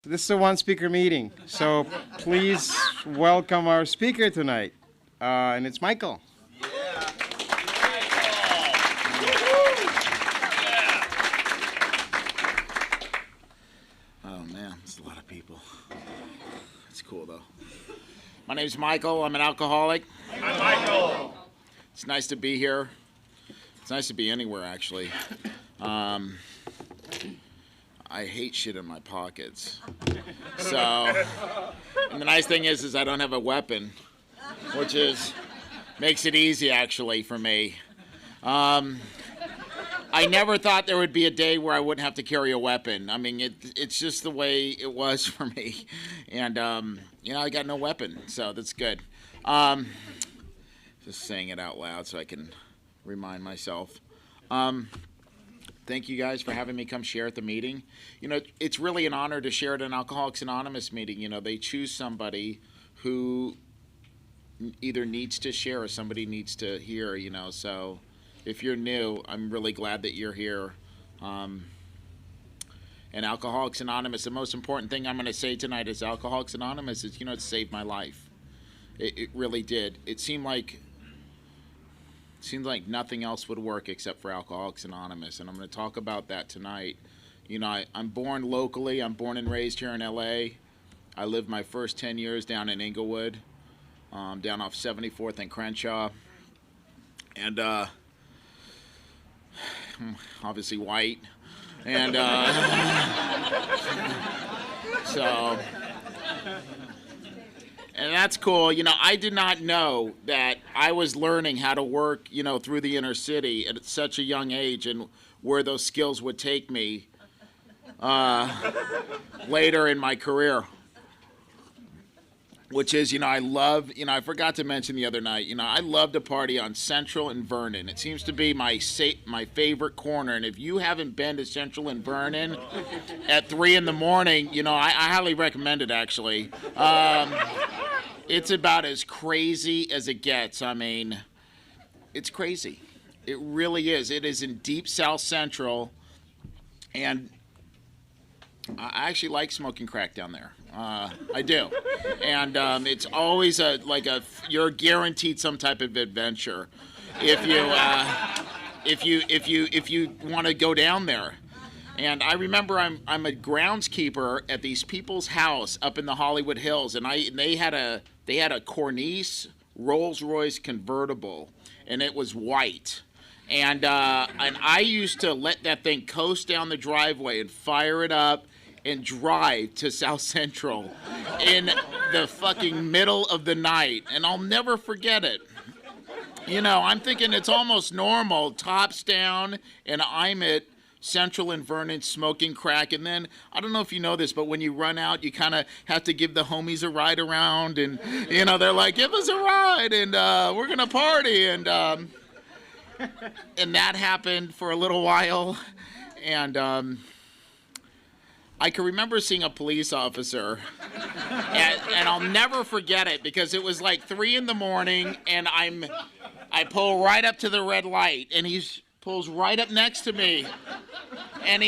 This is a one-speaker meeting, so please welcome our speaker tonight, and it's Michael. Oh man, it's a lot of people. It's cool though. My name's Michael. I'm an alcoholic. I'm Michael. It's nice to be here. It's nice to be anywhere, actually. I hate shit in my pockets. So, and the nice thing is I don't have a weapon, which makes it easy actually for me. I never thought there would be a day where I wouldn't have to carry a weapon. I mean, it's just the way it was for me. And, I got no weapon, so that's good. Just saying it out loud so I can remind myself. Thank you guys for having me come share at the meeting. It's really an honor to share at an Alcoholics Anonymous meeting. They choose somebody who either needs to share or somebody needs to hear, so if you're new, I'm really glad that you're here. And Alcoholics Anonymous, the most important thing I'm going to say tonight is Alcoholics Anonymous is, it saved my life. It really did. It seemed like nothing else would work except for Alcoholics Anonymous, and I'm going to talk about that tonight. I'm born locally. I'm born and raised here in L.A. I lived my first 10 years down in Inglewood, down off 74th and Crenshaw, and obviously white, and so... And that's cool. I did not know that I was learning how to work, through the inner city at such a young age and where those skills would take me later in my career. Which is, I love, I forgot to mention the other night, I love to party on Central and Vernon. It seems to be my favorite corner. And if you haven't been to Central and Vernon at 3 in the morning, I highly recommend it, actually. It's about as crazy as it gets. I mean, it's crazy. It really is. It is in deep South Central. And I actually like smoking crack down there. I do, and it's always you're guaranteed some type of adventure if you want to go down there. And I remember I'm a groundskeeper at these people's house up in the Hollywood Hills, and they had a Cornice Rolls-Royce convertible, and it was white. And I used to let that thing coast down the driveway and fire it up and drive to South Central in the fucking middle of the night. And I'll never forget it. I'm thinking it's almost normal, tops down, and I'm at Central and Vernon smoking crack. And then, I don't know if you know this, but when you run out, you kind of have to give the homies a ride around. And, they're like, give us a ride, and we're going to party. And that happened for a little while. And I can remember seeing a police officer, and I'll never forget it because it was like 3 in the morning, and I pull right up to the red light, and he pulls right up next to me, and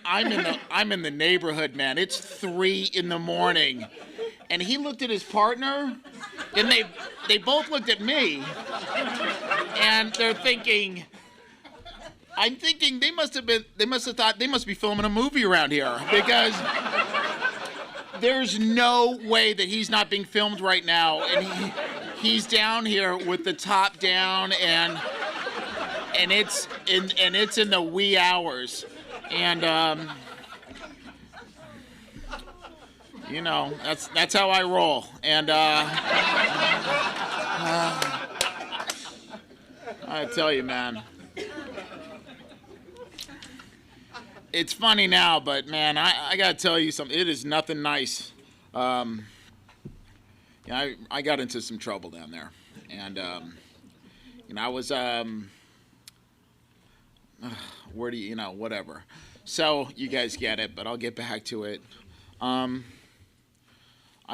I'm in the neighborhood, man. It's 3 in the morning, and he looked at his partner, and they both looked at me, and they're thinking. I'm thinking they must have thought they must be filming a movie around here because there's no way that he's not being filmed right now, and he's down here with the top down, and it's in the wee hours, and that's how I roll, and I tell you, man. It's funny now, but man, I gotta tell you something. It is nothing nice. I got into some trouble down there, and I was where do whatever. So you guys get it, but I'll get back to it. I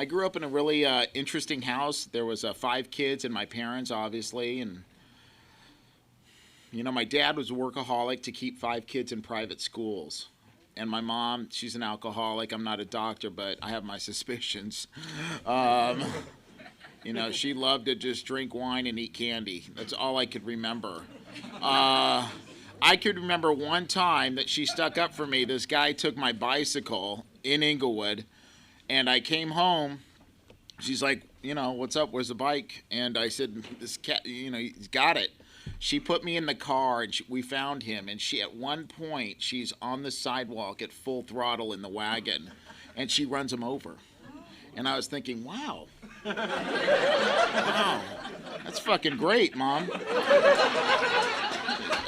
grew up in a really interesting house. There was 5 kids and my parents, obviously, and You know, my dad was a workaholic to keep 5 kids in private schools. and my mom, she's an alcoholic. I'm not a doctor, but I have my suspicions. She loved to just drink wine and eat candy. That's all I could remember. I could remember one time that she stuck up for me. This guy took my bicycle in Inglewood, and I came home. She's like, what's up? Where's the bike? And I said, this cat, he's got it. She put me in the car, and we found him. And at one point, she's on the sidewalk at full throttle in the wagon, and she runs him over. And I was thinking, wow, that's fucking great, Mom.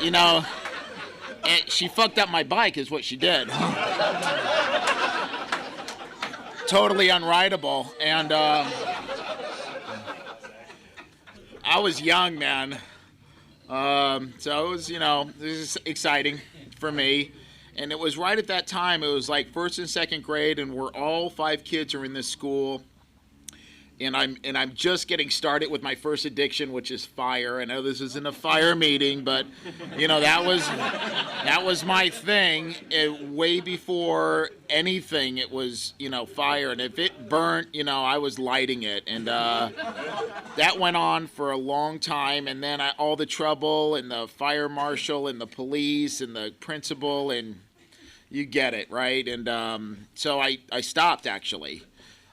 And she fucked up my bike is what she did. Totally unrideable. And I was young, man. So it was, this is exciting for me. And it was right at that time. It was like first and second grade, and we're all 5 kids are in this school. And I'm just getting started with my first addiction, which is fire. I know this isn't a fire meeting, but that was my thing. Way before anything, it was fire. And if it burnt, I was lighting it. And that went on for a long time. And then all the trouble and the fire marshal and the police and the principal, and you get it, right? And so I stopped actually.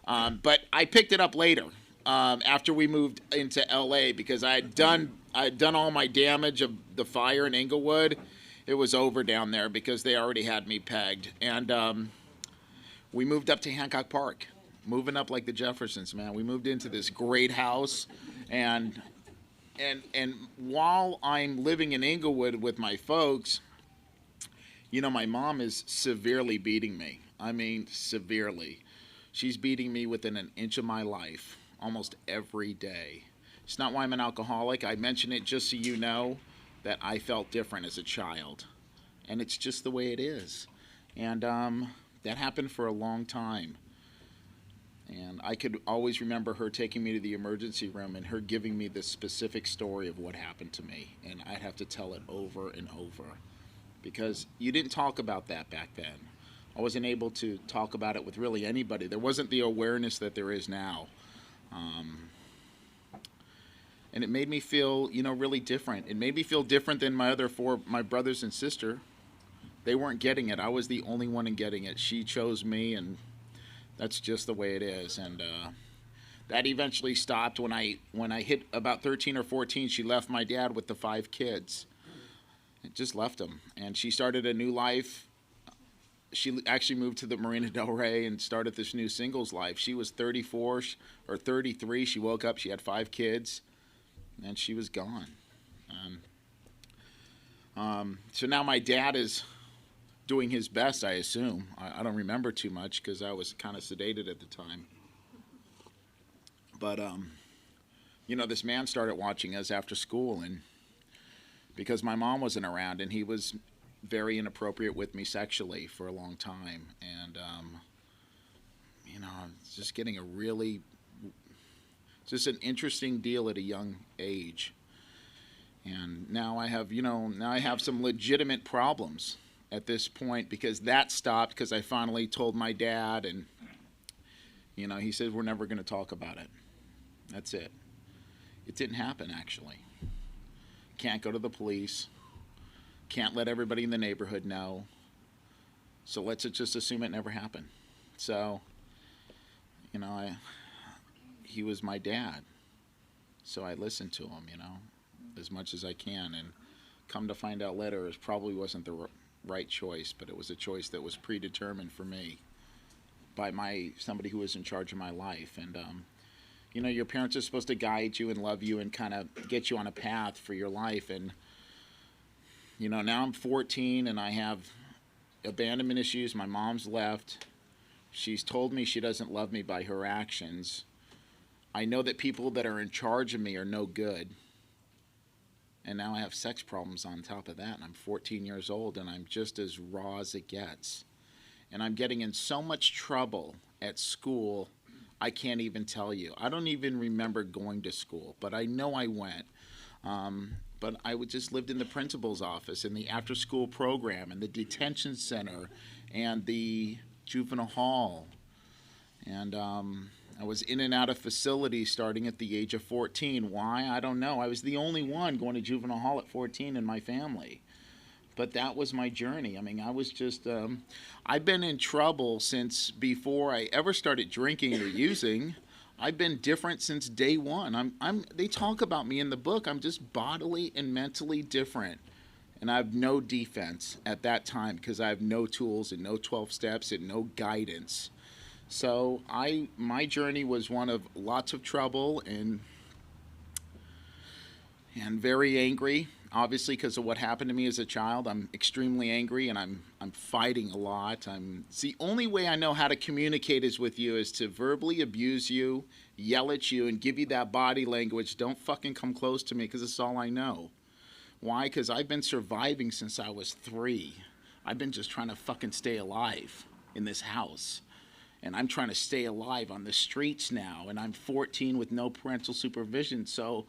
But I picked it up later after we moved into LA, because I had done all my damage of the fire in Inglewood. It was over down there because they already had me pegged. And we moved up to Hancock Park, moving up like the Jeffersons, man. We moved into this great house, and while I'm living in Inglewood with my folks, my mom is severely beating me. I mean, severely. She's beating me within an inch of my life almost every day. It's not why I'm an alcoholic. I mention it just so you know that I felt different as a child. And it's just the way it is. And that happened for a long time. And I could always remember her taking me to the emergency room and her giving me this specific story of what happened to me. And I'd have to tell it over and over. Because you didn't talk about that back then. I wasn't able to talk about it with really anybody. There wasn't the awareness that there is now. And it made me feel, really different. It made me feel different than my brothers and sister. They weren't getting it. I was the only one in getting it. She chose me, and that's just the way it is. And that eventually stopped when I hit about 13 or 14. She left my dad with the 5 kids. It just left him. And she started a new life. She actually moved to the Marina Del Rey and started this new singles life. She was 34 or 33. She woke up, she had 5 kids, and she was gone. So now my dad is doing his best, I assume. I don't remember too much because I was kind of sedated at the time. But, this man started watching us after school, and because my mom wasn't around, and he was very inappropriate with me sexually for a long time. And, it's just getting just an interesting deal at a young age. And now I have some legitimate problems at this point, because that stopped because I finally told my dad, and, he said, we're never going to talk about it. That's it. It didn't happen, actually. Can't go to the police. Can't let everybody in the neighborhood know. So let's just assume it never happened. So, he was my dad. So I listened to him, as much as I can. And come to find out later, it probably wasn't the right choice, but it was a choice that was predetermined for me by somebody who was in charge of my life. And, your parents are supposed to guide you and love you and kind of get you on a path for your life. And, now I'm 14 and I have abandonment issues. My mom's left. She's told me she doesn't love me by her actions. I know that people that are in charge of me are no good. And now I have sex problems on top of that. And I'm 14 years old and I'm just as raw as it gets. And I'm getting in so much trouble at school, I can't even tell you. I don't even remember going to school, but I know I went. But I just lived in the principal's office, in the after-school program, in the detention center, and the juvenile hall. And I was in and out of facilities starting at the age of 14. Why? I don't know. I was the only one going to juvenile hall at 14 in my family. But that was my journey. I mean, I was just, I've been in trouble since before I ever started drinking or using. I've been different since day one. They talk about me in the book. I'm just bodily and mentally different. And I have no defense at that time because I have no tools and no 12 steps and no guidance. So my journey was one of lots of trouble and very angry, obviously because of what happened to me as a child. I'm extremely angry and I'm fighting a lot. It's the only way I know how to communicate is with you, is to verbally abuse you, yell at you, and give you that body language. Don't fucking come close to me because it's all I know. Why? Because I've been surviving since I was 3. I've been just trying to fucking stay alive in this house. And I'm trying to stay alive on the streets now. And I'm 14 with no parental supervision. So,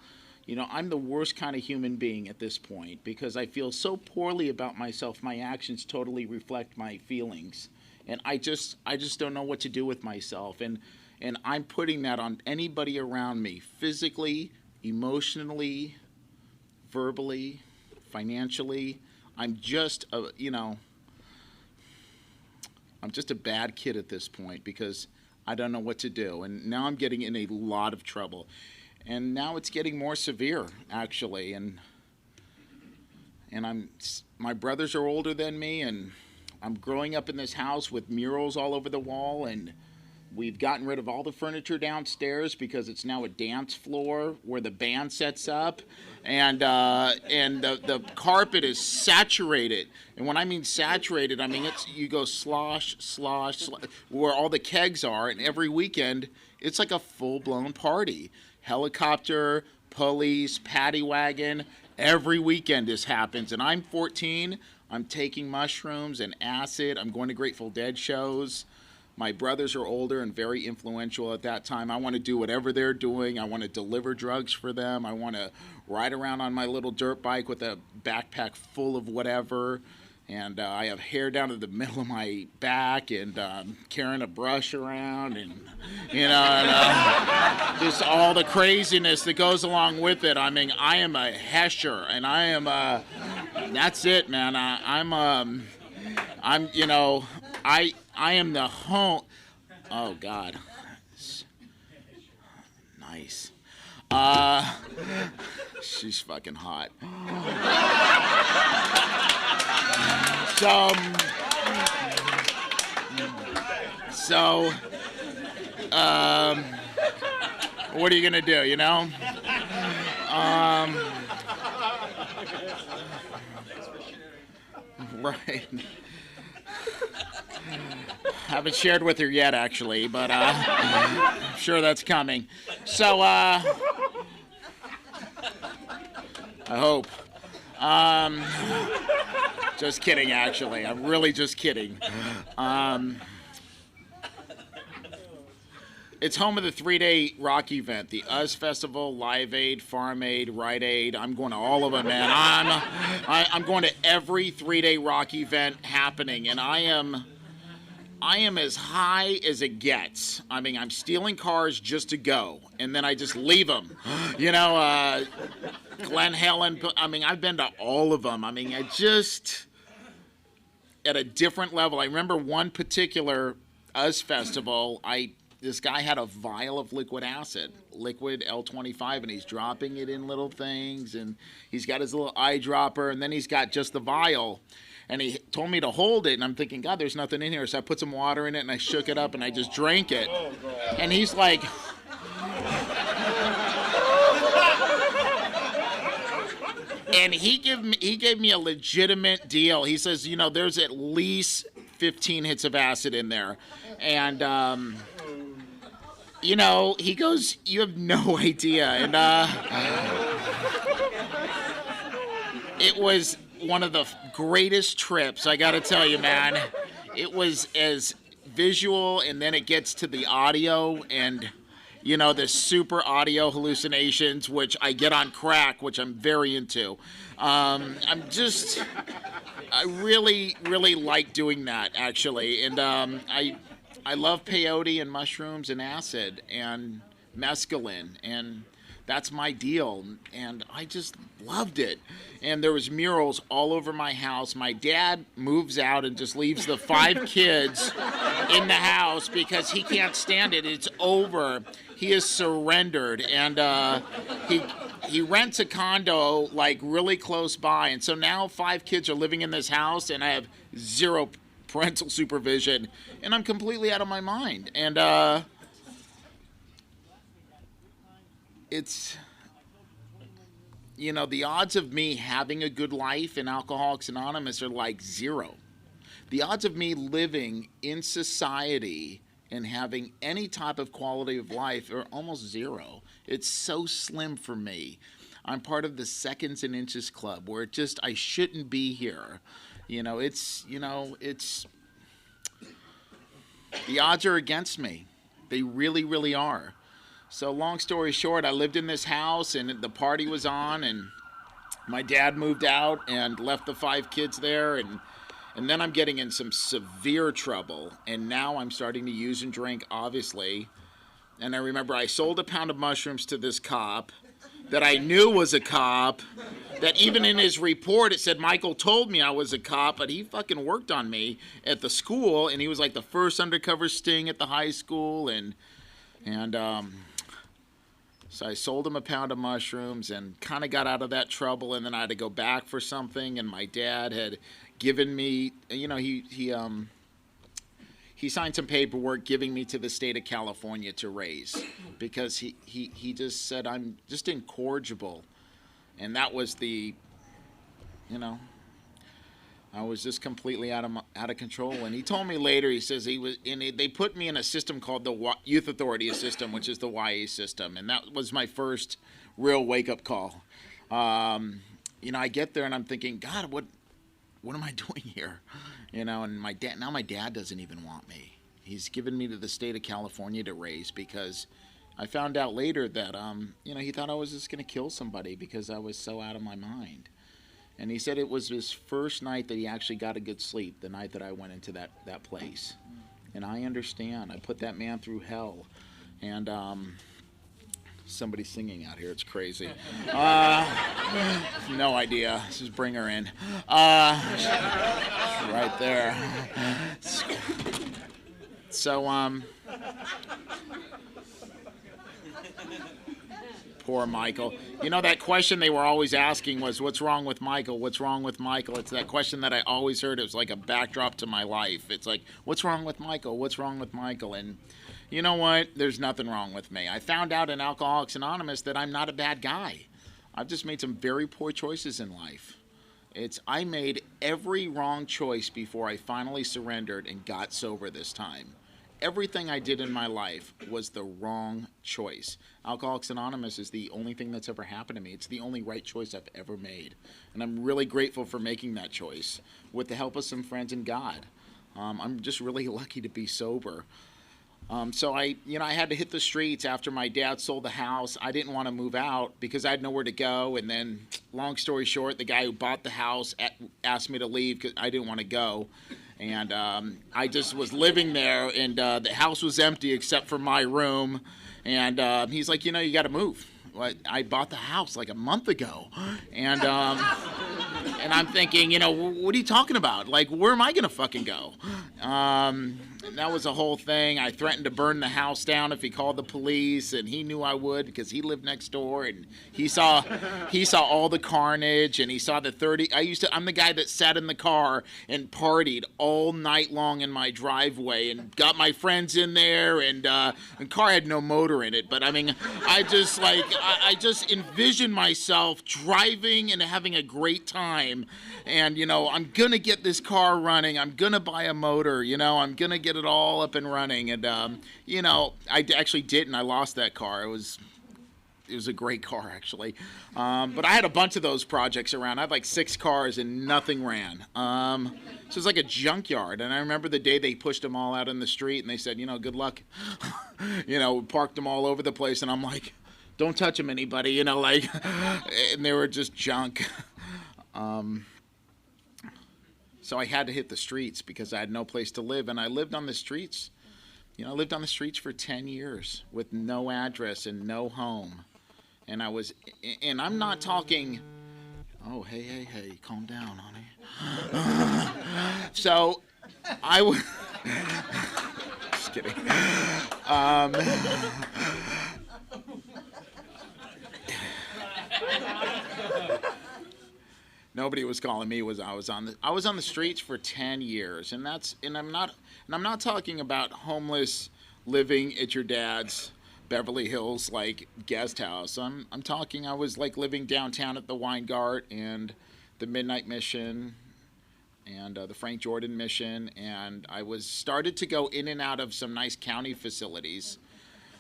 you know, I'm the worst kind of human being at this point because I feel so poorly about myself. My actions totally reflect my feelings. And I just don't know what to do with myself. And I'm putting that on anybody around me, physically, emotionally, verbally, financially. I'm just I'm just a bad kid at this point because I don't know what to do. And now I'm getting in a lot of trouble. And now it's getting more severe, actually. And my brothers are older than me, and I'm growing up in this house with murals all over the wall, and we've gotten rid of all the furniture downstairs because it's now a dance floor where the band sets up, and the carpet is saturated. And when I mean saturated, I mean you go slosh, where all the kegs are, and every weekend it's like a full-blown party. Helicopter, police, paddy wagon. Every weekend this happens, and I'm 14. I'm taking mushrooms and acid. I'm going to Grateful Dead shows. My brothers are older and very influential at that time. I want to do whatever they're doing. I want to deliver drugs for them. I want to ride around on my little dirt bike with a backpack full of whatever. And I have hair down to the middle of my back and carrying a brush around and, just all the craziness that goes along with it. I mean, I am a hesher, and I am that's it, man. I am the home. Oh, God. Nice. She's fucking hot. So, what are you gonna do, you know? Right. Haven't shared with her yet, actually, but I'm sure that's coming. So, I hope. Just kidding, actually. I'm really just kidding. It's home of the 3-day rock event, the Uz Festival, Live Aid, Farm Aid, Rite Aid. I'm going to all of them, man. I'm going to every 3-day rock event happening, and I am as high as it gets. I mean, I'm stealing cars just to go, and then I just leave them. Glen Helen, I mean, I've been to all of them. I mean, I just, at a different level. I remember one particular Uz Festival, this guy had a vial of liquid acid, liquid L25, and he's dropping it in little things, and he's got his little eyedropper, and then he's got just the vial. And he told me to hold it, and I'm thinking, God, there's nothing in here. So I put some water in it, and I shook it up, and I just drank it. And he's like, and he gave me a legitimate deal. He says, there's at least 15 hits of acid in there. And, he goes, you have no idea. And it was one of the greatest trips, I gotta tell you, man. It was as visual, and then it gets to the audio, and the super audio hallucinations, which I get on crack, which I'm very into. I'm just, I really, really like doing that, actually. And I love peyote and mushrooms and acid and mescaline, and that's my deal. And I just loved it. And there was murals all over my house. My dad moves out and just leaves the 5 kids in the house because he can't stand it. It's over. He is surrendered, and he rents a condo like really close by, and so now 5 kids are living in this house, and I have 0 parental supervision, and I'm completely out of my mind. And it's, the odds of me having a good life in Alcoholics Anonymous are like 0. The odds of me living in society and having any type of quality of life are almost 0. It's so slim for me. I'm part of the Seconds and Inches Club, where I shouldn't be here. It's the odds are against me. They really, really are. So long story short, I lived in this house, and the party was on, and my dad moved out and left the 5 kids there, and then I'm getting in some severe trouble, and now I'm starting to use and drink, obviously. And I remember I sold a pound of mushrooms to this cop that I knew was a cop, that even in his report it said Michael told me I was a cop, but he fucking worked on me at the school, and he was like the first undercover sting at the high school, and so I sold him a pound of mushrooms and kind of got out of that trouble, and then I had to go back for something, and my dad had given me, he signed some paperwork giving me to the state of California to raise, because he just said I'm just incorrigible, and that was I was just completely out of control. And he told me later, he says they put me in a system called the Youth Authority system, which is the YA system, and that was my first real wake-up call. I get there and I'm thinking, God, what am I doing here? And my dad doesn't even want me. He's given me to the state of California to raise, because I found out later that he thought I was just going to kill somebody because I was so out of my mind. And he said it was his first night that he actually got a good sleep, the night that I went into that place. And I understand. I put that man through hell. And somebody's singing out here. It's crazy. No idea. Let's just bring her in. Right there. So, poor Michael. That question they were always asking was, what's wrong with Michael? What's wrong with Michael? It's that question that I always heard. It was like a backdrop to my life. It's like, what's wrong with Michael? What's wrong with Michael? And you know what? There's nothing wrong with me. I found out in Alcoholics Anonymous that I'm not a bad guy. I've just made some very poor choices in life. I made every wrong choice before I finally surrendered and got sober this time. Everything I did in my life was the wrong choice. Alcoholics Anonymous is the only thing that's ever happened to me. It's the only right choice I've ever made. And I'm really grateful for making that choice with the help of some friends and God. I'm just really lucky to be sober. So I had to hit the streets after my dad sold the house. I didn't want to move out because I had nowhere to go. And then, long story short, the guy who bought the house asked me to leave because I didn't want to go. And I just was living there, and the house was empty except for my room. And he's like, you got to move. I bought the house like a month ago. And I'm thinking, what are you talking about? Like, where am I going to fucking go? And that was a whole thing. I threatened to burn the house down if he called the police, and he knew I would because he lived next door, and he saw all the carnage, and he saw the 30. I'm the guy that sat in the car and partied all night long in my driveway and got my friends in there, and the car had no motor in it, but I mean, I just envisioned myself driving and having a great time, and I'm gonna get this car running. I'm gonna buy a motor. I'm gonna get it all up and running, and I actually didn't. I lost that car. It was a great car, actually, but I had a bunch of those projects around. I had like 6 cars and nothing ran. So it was like a junkyard, and I remember the day they pushed them all out in the street, and they said, good luck. Parked them all over the place, and I'm like, don't touch them, anybody, and they were just junk. So I had to hit the streets because I had no place to live, and I lived on the streets. I lived on the streets for 10 years with no address and no home. And I'm not talking, oh, hey, calm down, honey. So I was, just kidding. Nobody was calling me. I was on the streets for 10 years, and I'm not talking about homeless living at your dad's Beverly Hills like guest house. I'm talking I was like living downtown at the Weingart and the Midnight Mission and the Frank Jordan Mission, and I was started to go in and out of some nice county facilities,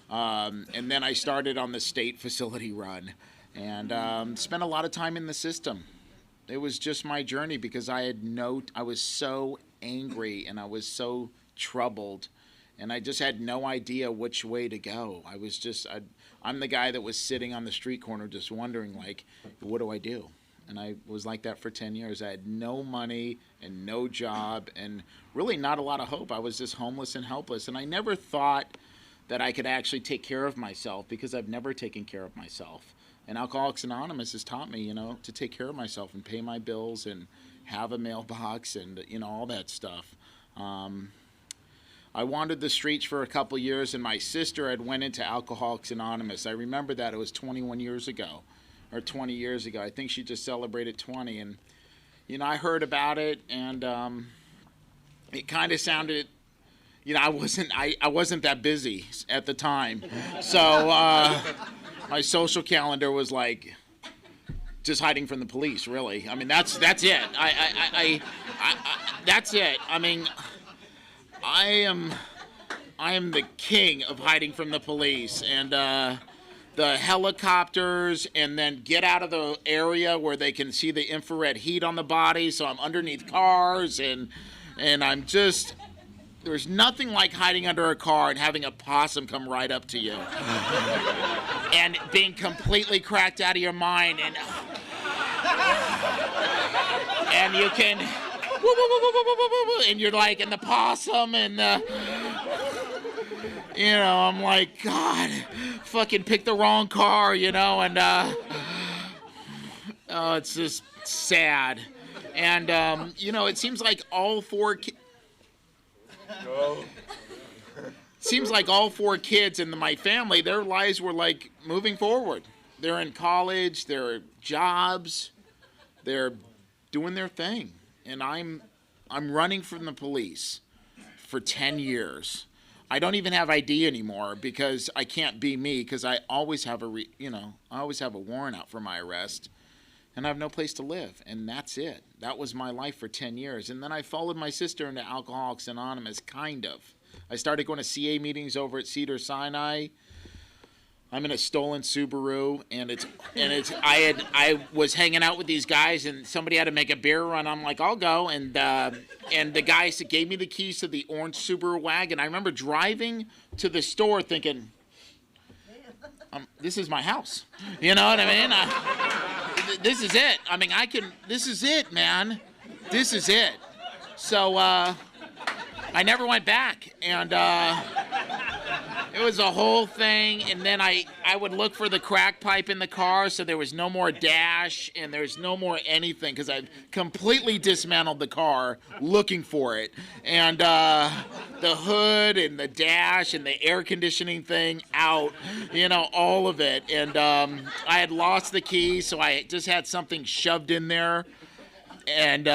and then I started on the state facility run, and spent a lot of time in the system. It was just my journey because I was so angry and I was so troubled, and I just had no idea which way to go. I'm the guy that was sitting on the street corner just wondering, like, what do I do? And I was like that for 10 years. I had no money and no job and really not a lot of hope. I was just homeless and helpless, and I never thought that I could actually take care of myself because I've never taken care of myself. And Alcoholics Anonymous has taught me, to take care of myself and pay my bills and have a mailbox and, all that stuff. I wandered the streets for a couple years, and my sister had went into Alcoholics Anonymous. I remember that. It was 21 years ago, or 20 years ago. I think she just celebrated 20. And, I heard about it, and it kind of sounded, I wasn't that busy at the time. So my social calendar was like just hiding from the police, really. I mean, that's it. That's it. I mean, I am the king of hiding from the police, and the helicopters, and then get out of the area where they can see the infrared heat on the body. So I'm underneath cars, and I'm just. There's nothing like hiding under a car and having a possum come right up to you. And being completely cracked out of your mind, and you can, and you're like, and the possum, and I'm like, God, fucking pick the wrong car, and oh, it's just sad. And, it seems like all four kids in my family, their lives were like moving forward. They're in college, they're jobs, they're doing their thing, and I'm running from the police for 10 years. I don't even have ID anymore because I can't be me because I always have a warrant out for my arrest, and I have no place to live, and that's it. That was my life for 10 years, and then I followed my sister into Alcoholics Anonymous, kind of. I started going to CA meetings over at Cedar Sinai. I'm in a stolen Subaru, and I was hanging out with these guys, and somebody had to make a beer run. I'm like, I'll go, and the guys gave me the keys to the orange Subaru wagon. I remember driving to the store thinking, this is my house. You know what I mean? This is it. I mean, this is it, man. This is it. So I never went back, and it was a whole thing. And then I would look for the crack pipe in the car, so there was no more dash and there's no more anything because I completely dismantled the car looking for it. And the hood and the dash and the air conditioning thing out, all of it. And I had lost the key, so I just had something shoved in there. And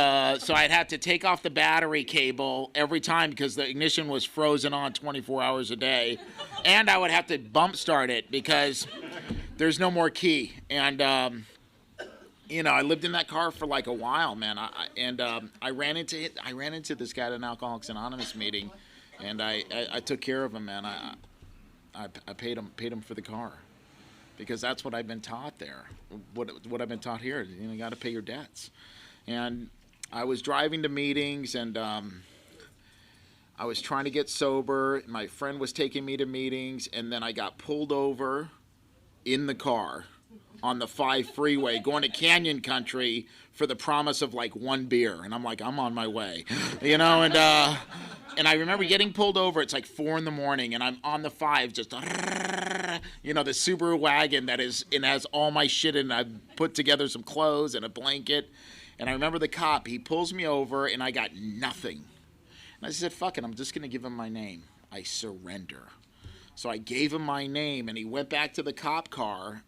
so I'd have to take off the battery cable every time because the ignition was frozen on 24 hours a day. And I would have to bump start it because there's no more key. And, I lived in that car for like a while, man. I ran into this guy at an Alcoholics Anonymous meeting, and I took care of him, man. I paid him for the car because that's what I've been taught there. What I've been taught here, you got to pay your debts. And I was driving to meetings, and I was trying to get sober. My friend was taking me to meetings, and then I got pulled over in the car on the 5 freeway going to Canyon Country for the promise of like 1 beer. And I'm like, I'm on my way, you know, and I remember getting pulled over. It's like 4 a.m, and I'm on the 5, just, you know, the Subaru wagon that is, and has all my shit in. I've put together some clothes and a blanket. And I remember the cop, he pulls me over and I got nothing. And I said, fuck it, I'm just going to give him my name. I surrender. So I gave him my name and he went back to the cop car.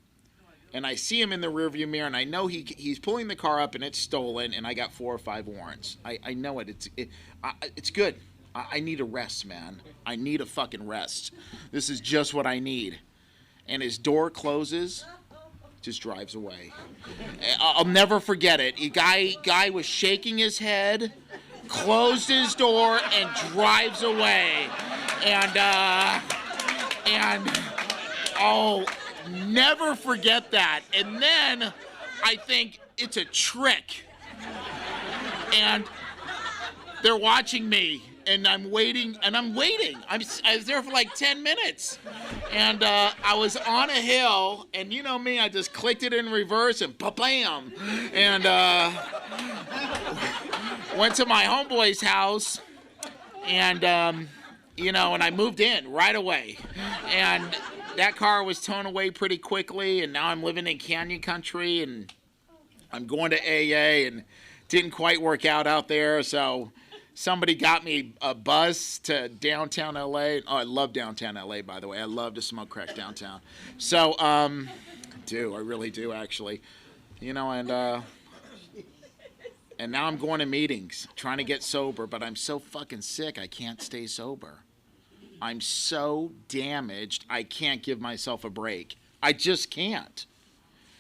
And I see him in the rearview mirror, and I know he's pulling the car up, and it's stolen, and I got 4 or 5 warrants. I know it. It's good. I need a rest, man. I need a fucking rest. This is just what I need. And his door closes, just drives away. I'll never forget it. Guy was shaking his head, closed his door, and drives away. And oh. Never forget that. And then I think it's a trick. And they're watching me. And I'm waiting. I was there for like 10 minutes. And I was on a hill. And you know me, I just clicked it in reverse and ba-bam. And went to my homeboy's house. And, you know, and I moved in right away. And that car was towed away pretty quickly, and now I'm living in Canyon Country, and I'm going to AA, and didn't quite work out there, so somebody got me a bus to downtown LA. Oh, I love downtown LA, by the way. I love to smoke crack downtown. So, I really do, actually. You know, and now I'm going to meetings, trying to get sober, but I'm so fucking sick, I can't stay sober. I'm so damaged, I can't give myself a break. I just can't.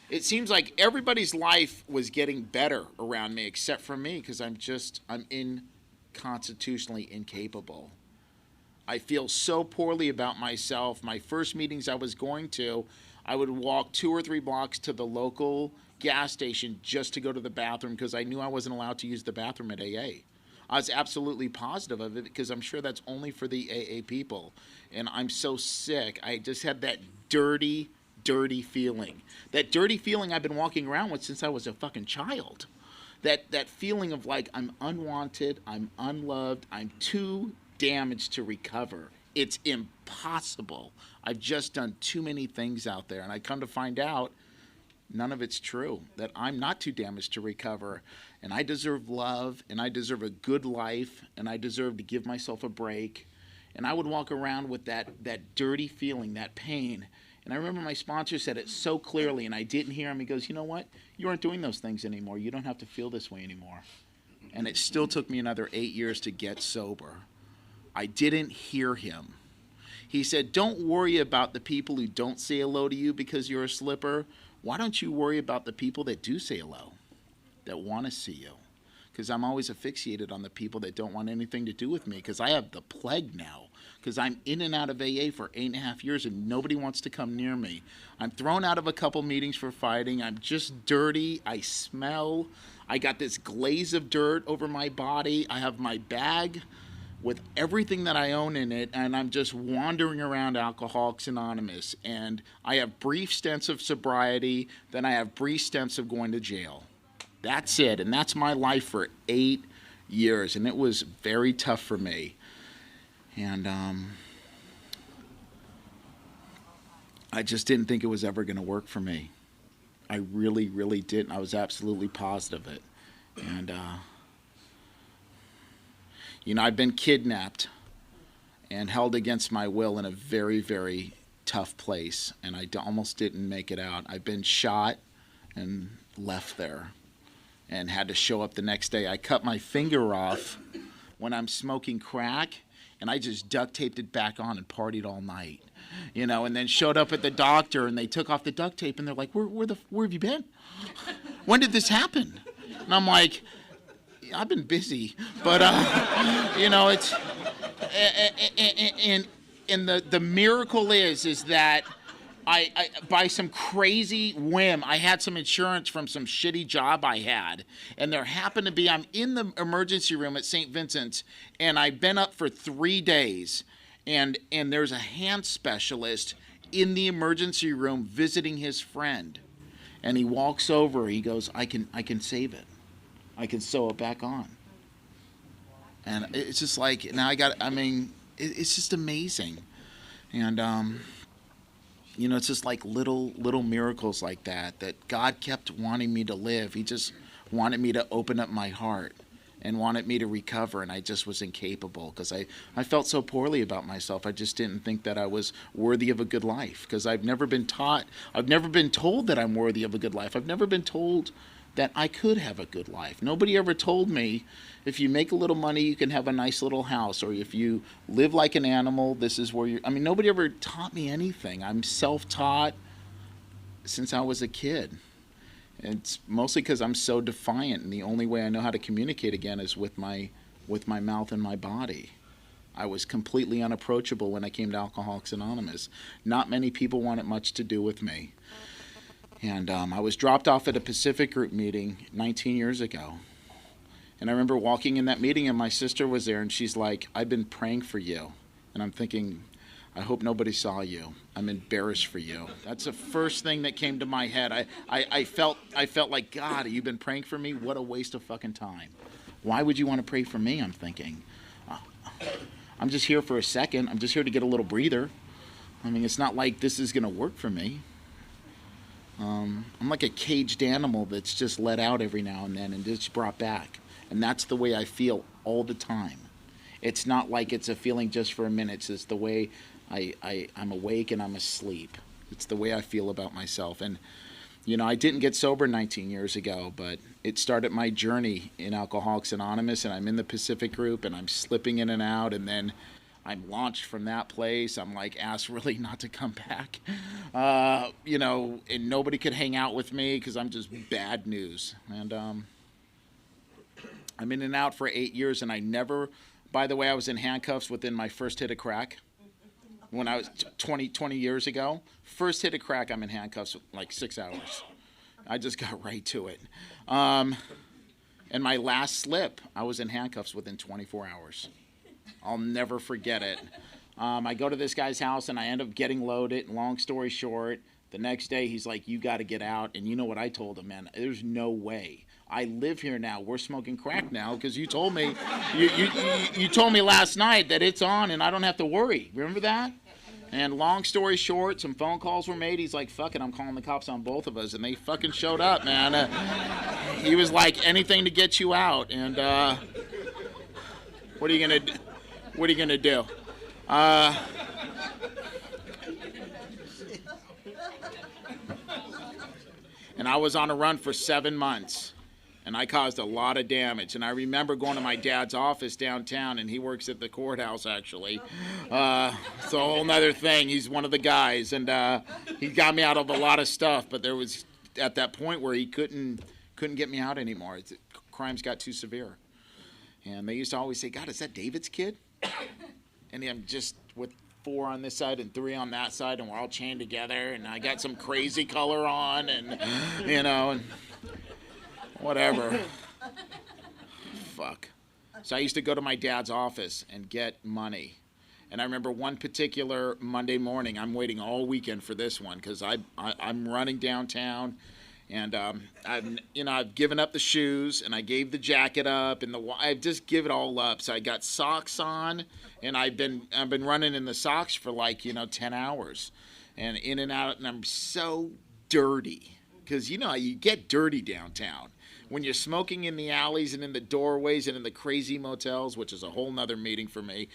It seems like everybody's life was getting better around me except for me, because I'm constitutionally incapable. I feel so poorly about myself. My first meetings I was going to, I would walk 2 or 3 blocks to the local gas station just to go to the bathroom, because I knew I wasn't allowed to use the bathroom at AA. I was absolutely positive of it, because I'm sure that's only for the AA people. And I'm so sick. I just had that dirty feeling. That dirty feeling I've been walking around with since I was a fucking child. That feeling of like I'm unwanted, I'm unloved, I'm too damaged to recover. It's impossible. I've just done too many things out there. And I come to find out none of it's true, that I'm not too damaged to recover, and I deserve love, and I deserve a good life, and I deserve to give myself a break. And I would walk around with that dirty feeling, that pain. And I remember my sponsor said it so clearly, and I didn't hear him. He goes, you know what? You aren't doing those things anymore. You don't have to feel this way anymore. And it still took me another 8 years to get sober. I didn't hear him. He said, don't worry about the people who don't say hello to you because you're a slipper. Why don't you worry about the people that do say hello, that want to see you? Because I'm always asphyxiated on the people that don't want anything to do with me, because I have the plague now, because I'm in and out of AA for 8.5 years and nobody wants to come near me. I'm thrown out of a couple meetings for fighting. I'm just dirty. I smell. I got this glaze of dirt over my body. I have my bag with everything that I own in it, and I'm just wandering around Alcoholics Anonymous. And I have brief stints of sobriety, then I have brief stints of going to jail. That's it, and that's my life for 8 years, and it was very tough for me. And I just didn't think it was ever going to work for me. I really, really didn't. I was absolutely positive of it. And you know, I've been kidnapped and held against my will in a very, very tough place, and I almost didn't make it out. I've been shot and left there and had to show up the next day. I cut my finger off when I'm smoking crack, and I just duct taped it back on and partied all night, you know, and then showed up at the doctor, and they took off the duct tape, and they're like, where have you been? When did this happen? And I'm like, I've been busy, but you know, it's and the miracle is that I by some crazy whim, I had some insurance from some shitty job I had, and there happened to be, I'm in the emergency room at St. Vincent's, and I've been up for 3 days, and there's a hand specialist in the emergency room visiting his friend. And he walks over, he goes, I can save it. I can sew it back on. And it's just like, it's just amazing. And, it's just like little miracles like that God kept wanting me to live. He just wanted me to open up my heart and wanted me to recover, and I just was incapable because I felt so poorly about myself. I just didn't think that I was worthy of a good life because I've never been told that I'm worthy of a good life. I've never been told that I could have a good life. Nobody ever told me if you make a little money, you can have a nice little house, or if you live like an animal, this is where nobody ever taught me anything. I'm self-taught since I was a kid. It's mostly because I'm so defiant, and the only way I know how to communicate again is with my mouth and my body. I was completely unapproachable when I came to Alcoholics Anonymous. Not many people wanted much to do with me. And I was dropped off at a Pacific Group meeting 19 years ago. And I remember walking in that meeting, and my sister was there, and she's like, I've been praying for you. And I'm thinking, I hope nobody saw you. I'm embarrassed for you. That's the first thing that came to my head. I felt like, God, you've been praying for me? What a waste of fucking time. Why would you want to pray for me? I'm thinking. I'm just here for a second. I'm just here to get a little breather. It's not like this is going to work for me. I'm like a caged animal that's just let out every now and then and just brought back. And that's the way I feel all the time. It's not like it's a feeling just for a minute. It's the way I'm awake and I'm asleep. It's the way I feel about myself. And, I didn't get sober 19 years ago, but it started my journey in Alcoholics Anonymous, and I'm in the Pacific Group, and I'm slipping in and out, and then I'm launched from that place. I'm like asked really not to come back, and nobody could hang out with me because I'm just bad news. And I'm in and out for 8 years, and by the way, I was in handcuffs within my first hit of crack. When I was 20 years ago, first hit of crack, I'm in handcuffs like 6 hours. I just got right to it. And my last slip, I was in handcuffs within 24 hours. I'll never forget it. I go to this guy's house, and I end up getting loaded. Long story short, the next day, he's like, you got to get out. And you know what I told him, man? There's no way. I live here now. We're smoking crack now because you told me, you told me last night that it's on and I don't have to worry. Remember that? And long story short, some phone calls were made. He's like, fuck it, I'm calling the cops on both of us. And they fucking showed up, man. He was like, anything to get you out. And what are you going to do? What are you going to do? And I was on a run for 7 months. And I caused a lot of damage. And I remember going to my dad's office downtown, and he works at the courthouse, actually. It's a whole nother thing. He's one of the guys. And he got me out of a lot of stuff. But there was at that point where he couldn't get me out anymore. Crimes got too severe. And they used to always say, God, is that David's kid? And I'm just with 4 on this side and 3 on that side, and we're all chained together. And I got some crazy color on, and, and whatever. Fuck. So I used to go to my dad's office and get money. And I remember one particular Monday morning, I'm waiting all weekend for this one because I'm running downtown, and I've given up the shoes, and I gave the jacket up, and I've just given it all up. So I got socks on, and I've been running in the socks for 10 hours, and in and out, and I'm so dirty because you get dirty downtown. When you're smoking in the alleys and in the doorways and in the crazy motels, which is a whole nother meeting for me,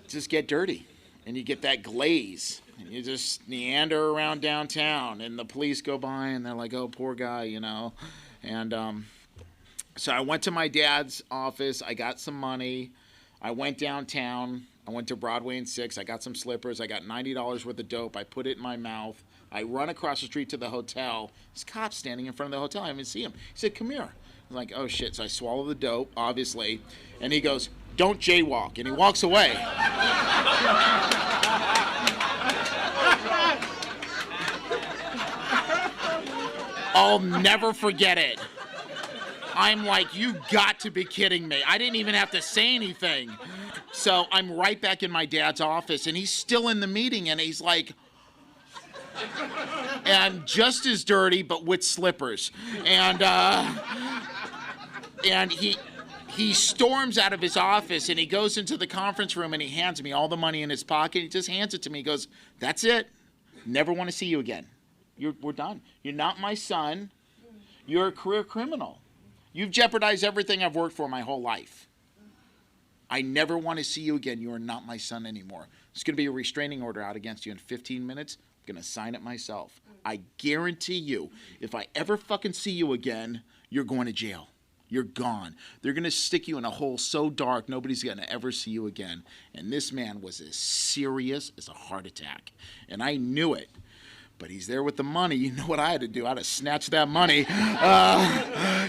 just get dirty. And you get that glaze. And you just meander around downtown. And the police go by and they're like, oh, poor guy, And so I went to my dad's office. I got some money. I went downtown. I went to Broadway and 6th. I got some slippers. I got $90 worth of dope. I put it in my mouth. I run across the street to the hotel. This cop's standing in front of the hotel. I didn't even see him. He said, come here. I was like, oh, shit. So I swallow the dope, obviously. And he goes, don't jaywalk. And he walks away. I'll never forget it. I'm like, you got to be kidding me. I didn't even have to say anything. So I'm right back in my dad's office, and he's still in the meeting, and he's like, and just as dirty, but with slippers. And he storms out of his office, and he goes into the conference room, and he hands me all the money in his pocket. He just hands it to me. He goes, "That's it. Never want to see you again. We're done. You're not my son. You're a career criminal. You've jeopardized everything I've worked for my whole life. I never want to see you again. You are not my son anymore. There's going to be a restraining order out against you in 15 minutes. I'm going to sign it myself. I guarantee you, if I ever fucking see you again, you're going to jail. You're gone. They're going to stick you in a hole so dark, nobody's going to ever see you again." And this man was as serious as a heart attack. And I knew it. But he's there with the money. You know what I had to do? I had to snatch that money.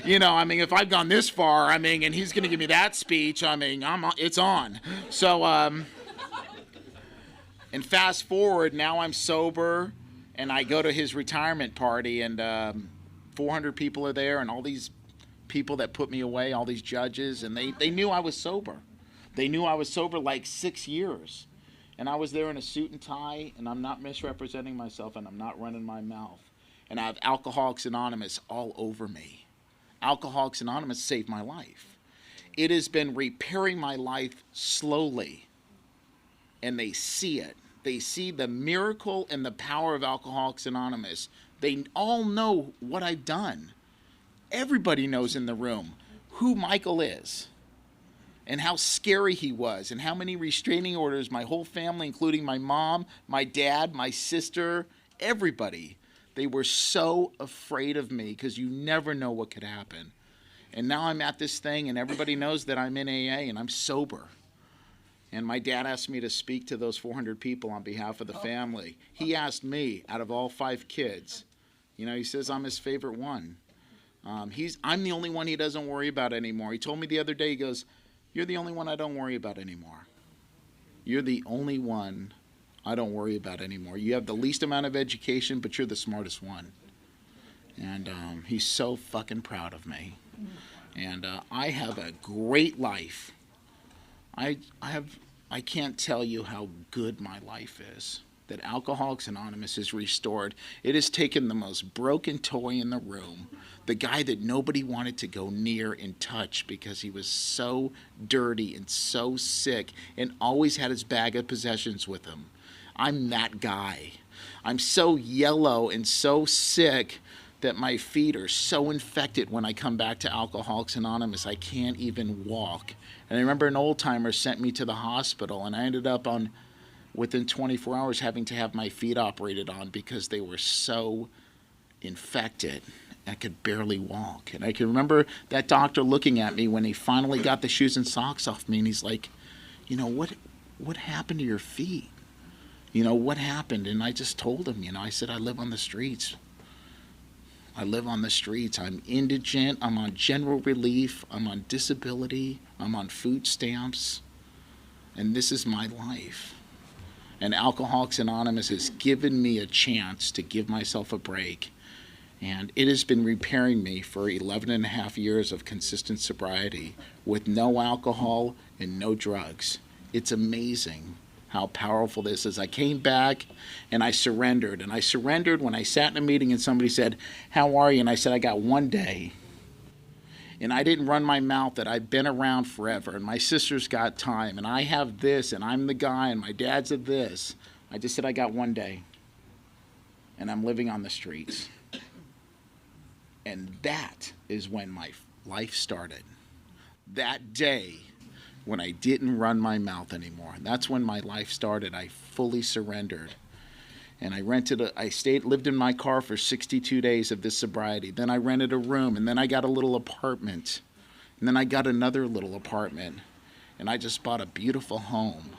If I've gone this far, and he's going to give me that speech, it's on. So, and fast forward, now I'm sober, and I go to his retirement party, and 400 people are there, and all these people that put me away, all these judges, and they knew I was sober. They knew I was sober like 6 years. And I was there in a suit and tie, and I'm not misrepresenting myself, and I'm not running my mouth. And I have Alcoholics Anonymous all over me. Alcoholics Anonymous saved my life. It has been repairing my life slowly, and they see it. They see the miracle and the power of Alcoholics Anonymous. They all know what I've done. Everybody knows in the room who Michael is, and how scary he was, and how many restraining orders my whole family, including my mom, my dad, my sister, everybody, they were so afraid of me because you never know what could happen. And now I'm at this thing, and everybody knows that I'm in AA, and I'm sober. And my dad asked me to speak to those 400 people on behalf of the family. He asked me, out of all 5 kids, he says I'm his favorite one. I'm the only one he doesn't worry about anymore. He told me the other day, he goes, "You're the only one I don't worry about anymore. You're the only one I don't worry about anymore. You have the least amount of education, but you're the smartest one." And he's so fucking proud of me. And I have a great life. I can't tell you how good my life is. That Alcoholics Anonymous is restored. It has taken the most broken toy in the room, the guy that nobody wanted to go near and touch because he was so dirty and so sick and always had his bag of possessions with him. I'm that guy. I'm so yellow and so sick that my feet are so infected when I come back to Alcoholics Anonymous, I can't even walk. And I remember an old-timer sent me to the hospital, and I ended up within 24 hours having to have my feet operated on because they were so infected. I could barely walk. And I can remember that doctor looking at me when he finally got the shoes and socks off me, and he's like, what happened to your feet? What happened? And I just told him, I said, I live on the streets. I live on the streets. I'm indigent. I'm on general relief. I'm on disability. I'm on food stamps. And this is my life. And Alcoholics Anonymous has given me a chance to give myself a break. And it has been repairing me for 11 and a half years of consistent sobriety with no alcohol and no drugs. It's amazing how powerful this is. I came back and I surrendered. And I surrendered when I sat in a meeting and somebody said, "How are you?" And I said, "I got 1 day." And I didn't run my mouth that I've been around forever, and my sister's got time, and I have this, and I'm the guy, and my dad's of this. I just said I got 1 day, and I'm living on the streets. And that is when my life started. That day when I didn't run my mouth anymore. That's when my life started. I fully surrendered. And I lived in my car for 62 days of this sobriety. Then I rented a room, and then I got a little apartment. And then I got another little apartment. And I just bought a beautiful home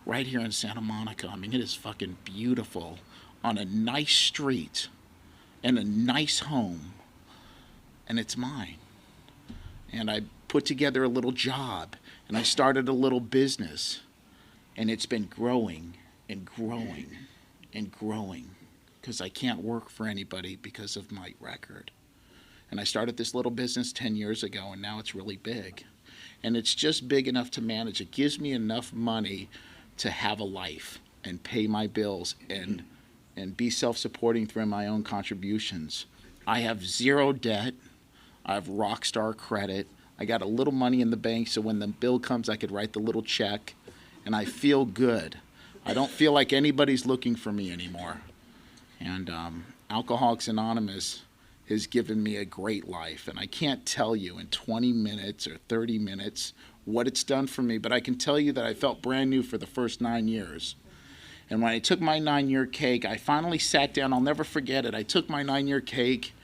right here in Santa Monica. It is fucking beautiful on a nice street and a nice home. And it's mine. And I put together a little job, and I started a little business. And it's been growing and growing and growing because I can't work for anybody because of my record. And I started this little business 10 years ago, and now it's really big. And it's just big enough to manage. It gives me enough money to have a life and pay my bills and and be self-supporting through my own contributions. I have zero debt. I have rock star credit. I got a little money in the bank, so when the bill comes, I could write the little check, and I feel good. I don't feel like anybody's looking for me anymore. And Alcoholics Anonymous has given me a great life, and I can't tell you in 20 minutes or 30 minutes what it's done for me, but I can tell you that I felt brand new for the first 9 years. And when I took my 9-year cake, I finally sat down. I'll never forget it. I took my 9-year cake,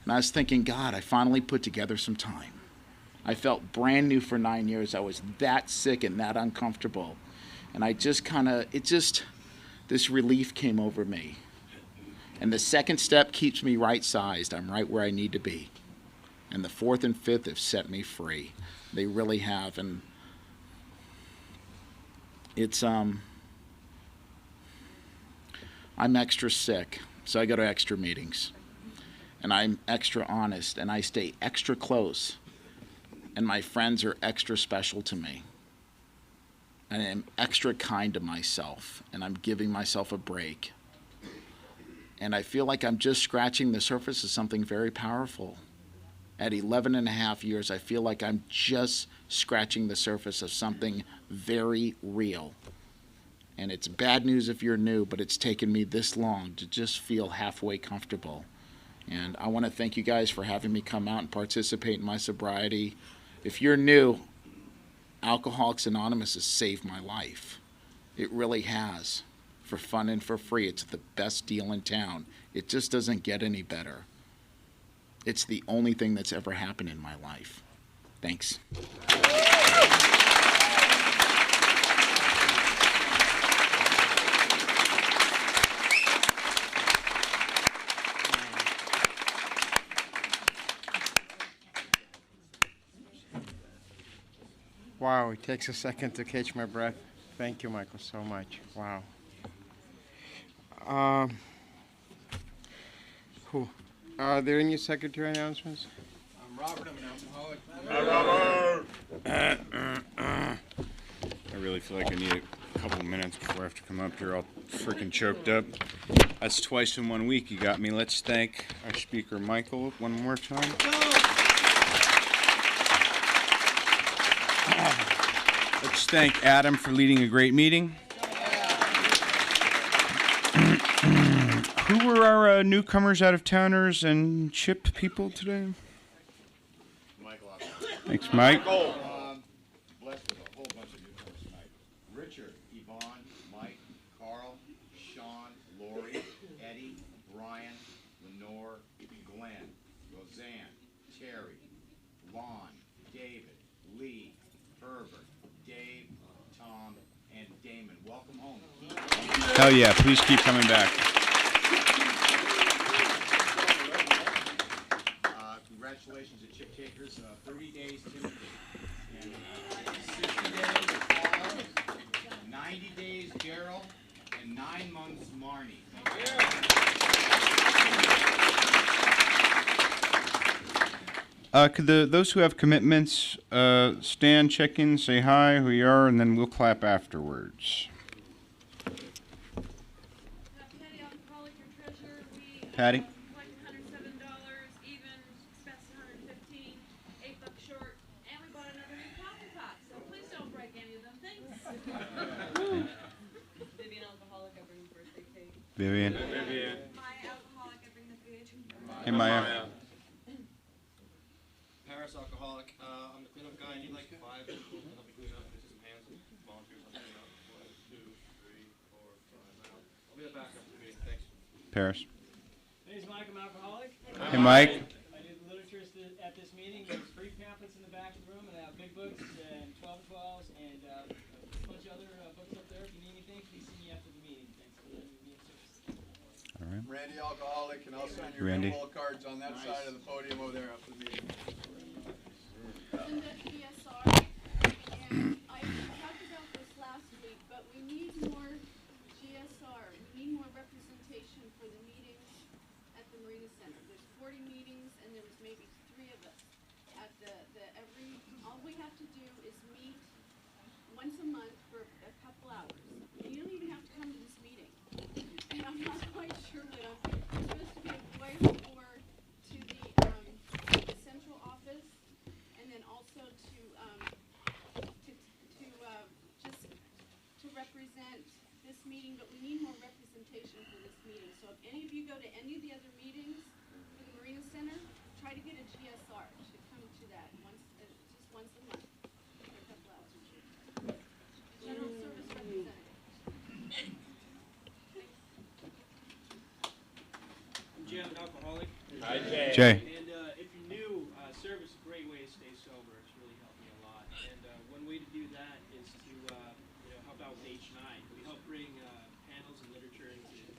and I was thinking, God, I finally put together some time. I felt brand new for 9 years. I was that sick and that uncomfortable. And I just this relief came over me. And the second step keeps me right-sized. I'm right where I need to be. And the fourth and fifth have set me free. They really have. And it's, I'm extra sick, so I go to extra meetings. And I'm extra honest, and I stay extra close. And my friends are extra special to me. And I'm extra kind to myself, and I'm giving myself a break. And I feel like I'm just scratching the surface of something very powerful. At 11 and a half years, I feel like I'm just scratching the surface of something very real. And it's bad news if you're new, but it's taken me this long to just feel halfway comfortable. And I want to thank you guys for having me come out and participate in my sobriety. If you're new, Alcoholics Anonymous has saved my life. It really has. For fun and for free. It's the best deal in town. It just doesn't get any better. It's the only thing that's ever happened in my life. Thanks. Wow, it takes a second to catch my breath. Thank you, Michael, so much. Wow. Are there any secretary announcements? I'm Robert. I'm an alcoholic. I really feel like I need a couple minutes before I have to come up here all freaking choked up. That's twice in 1 week. You got me. Let's thank our speaker, Michael, one more time. Let's thank Adam for leading a great meeting. Who were our newcomers, out-of-towners, and chip people today? Michael. Thanks, Mike. Blessed with a whole bunch of newcomers tonight. Richard, Yvonne, Mike, Carl, Sean, Lori, Eddie, Brian, Lenore, Glenn, Roseanne, Terry, Lon, David, Lee, Herbert, Dave, Tom, and Damon. Welcome home. Hell yeah, please keep coming back. Congratulations to Chip Takers, 30 days Timothy, and 60 days Paul, 90 days Daryl, and 9 months Marnie. Could those who have commitments stand, check in, say hi, who you are, and then we'll clap afterwards. Patty Alcoholic, your treasurer. We Patty? collected $107, even expense $115, $8 short, and we bought another new coffee pot. So please don't break any of them things. Vivian Alcoholic, I bring the birthday cake. Vivian. Maya Alcoholic, I bring the food. Hey, Maya. Paris Alcoholic, I'm the cleanup guy. I need like 5 people to help me clean up. This is some hands and volunteers. I'll clean up. 1, 2, 3, 4, 5. I'll be back after the meeting. Thanks. Paris. My name is Mike. I'm an alcoholic. Hey, Mike. I did the literature at this meeting. There's free pamphlets in the back of the room, and I have big books and 12-12s and a bunch of other books up there. If you need anything, please see me after the meeting. Thanks for letting me be of service. All right. Randy Alcoholic, and I'll sign your Randy. renewal cards on that side of the podium over there after the meeting. In the GSR, and I talked about this last week, but we need more GSR. We need more representation for the meetings at the Marina Center. There's 40 meetings, and there was maybe 3 of us at all we have to do is meet once a month for a couple hours. You don't even have to come to this meeting. And I'm not quite represent this meeting, but we need more representation for this meeting. So if any of you go to any of the other meetings for the Marina Center, try to get a GSR to come to that just once a month for a couple hours. General Service Representative. I'm Jim, an alcoholic. Jay. And if you're new, service is a great way to stay sober. It's really helped me a lot. And one way to do that is to help out with H9. We help bring panels and literature into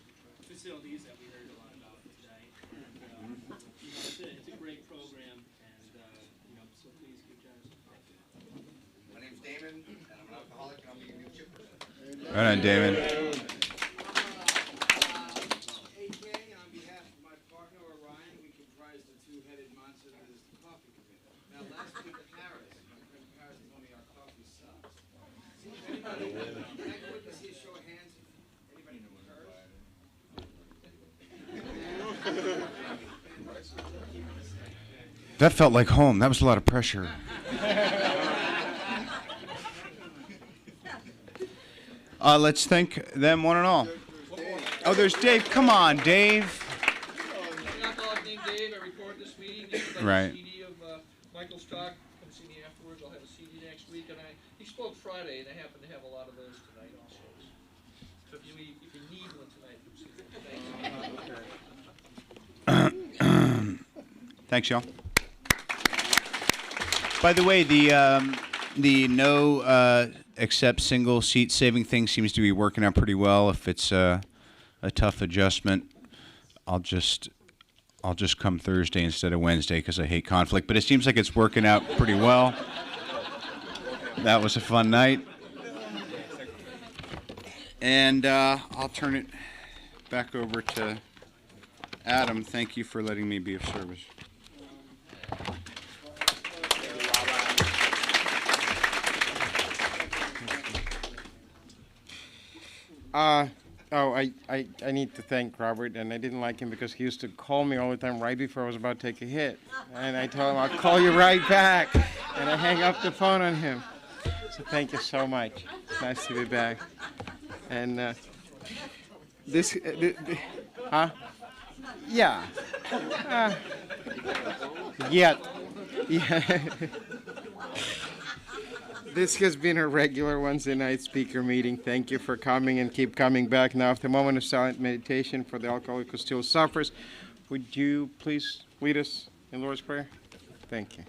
facilities that we heard a lot about today. And it's a great program. And so please give John some support. My name's Damon, and I'm an alcoholic, and I'll be your new chipper. Right on, Damon. AK, on behalf of my partner Orion, we comprise the two-headed monster that is the coffee committee. Now, last week Paris, my friend Paris told me our coffee sucks. See, if anybody, can I go and see a show of hands? Anybody know what That felt like home. That was a lot of pressure. Let's thank them one and all. Oh, there's Dave. Come on, Dave. An alcoholic named Dave. I recorded this meeting. If you'd like Right. a CD of Michael's talk, come see me afterwards. I'll have a CD next week. And he spoke Friday, and I happen to have a lot of those tonight also. So if you need one tonight, come see me. Thank you. Thanks, y'all. By the way, the no accept single seat saving thing seems to be working out pretty well. If it's a tough adjustment, I'll just come Thursday instead of Wednesday because I hate conflict. But it seems like it's working out pretty well. That was a fun night. And I'll turn it back over to Adam. Thank you for letting me be of service. I need to thank Robert, and I didn't like him because he used to call me all the time right before I was about to take a hit. And I told him, I'll call you right back. And I hang up the phone on him. So thank you so much. Nice to be back. And huh? Yeah. Yeah. This has been a regular Wednesday night speaker meeting. Thank you for coming and keep coming back. Now, after a moment of silent meditation for the alcoholic who still suffers, would you please lead us in Lord's Prayer? Thank you.